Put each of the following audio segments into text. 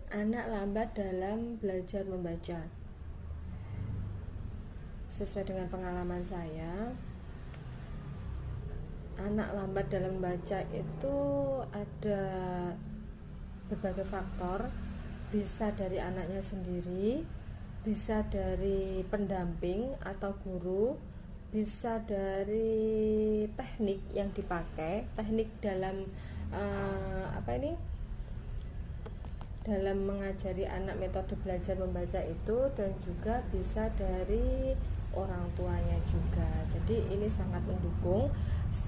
Anak lambat dalam belajar membaca. Sesuai dengan pengalaman saya, anak lambat dalam membaca itu ada berbagai faktor. Bisa dari anaknya sendiri, bisa dari pendamping atau guru, bisa dari teknik yang dipakai, teknik dalam dalam mengajari anak metode belajar membaca itu, dan juga bisa dari orang tuanya juga. Jadi ini sangat mendukung,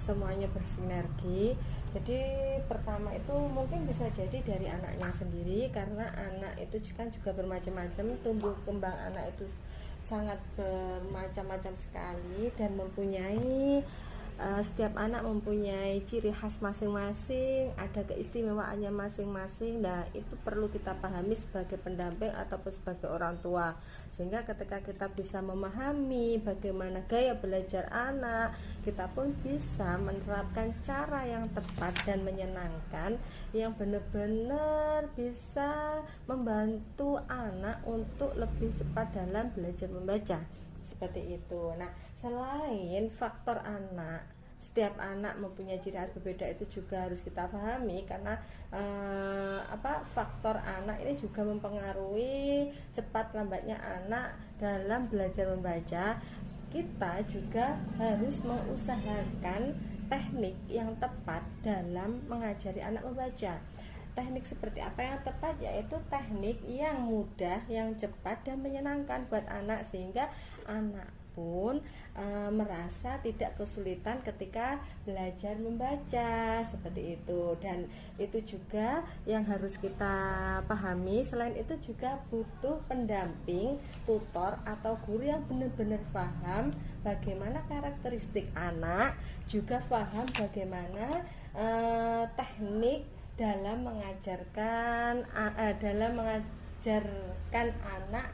semuanya bersinergi. Jadi pertama itu mungkin bisa jadi dari anaknya sendiri, karena anak itu kan juga bermacam-macam, tumbuh kembang anak itu sangat bermacam-macam sekali dan mempunyai setiap anak mempunyai ciri khas masing-masing, ada keistimewaannya masing-masing. Nah, itu perlu kita pahami sebagai pendamping ataupun sebagai orang tua, sehingga ketika kita bisa memahami bagaimana gaya belajar anak, kita pun bisa menerapkan cara yang tepat dan menyenangkan, yang benar-benar bisa membantu anak untuk lebih cepat dalam belajar membaca. Seperti itu. Nah, selain faktor anak, setiap anak mempunyai ciri khas berbeda, itu juga harus kita pahami, karena faktor anak ini juga mempengaruhi cepat lambatnya anak dalam belajar membaca. Kita juga harus mengusahakan teknik yang tepat dalam mengajari anak membaca. Teknik seperti apa yang tepat? Yaitu teknik yang mudah, yang cepat dan menyenangkan buat anak, sehingga anak pun merasa tidak kesulitan ketika belajar membaca, seperti itu. Dan itu juga yang harus kita pahami. Selain itu juga butuh pendamping, tutor atau guru yang benar-benar paham bagaimana karakteristik anak, juga paham bagaimana teknik dalam mengajarkan anak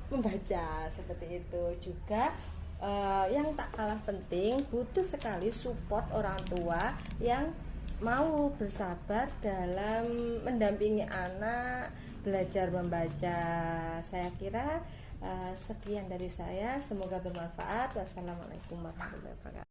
membaca, seperti itu. Juga yang tak kalah penting, butuh sekali support orang tua yang mau bersabar dalam mendampingi anak belajar membaca. Saya kira sekian dari saya, semoga bermanfaat. Wassalamualaikum warahmatullahi wabarakatuh.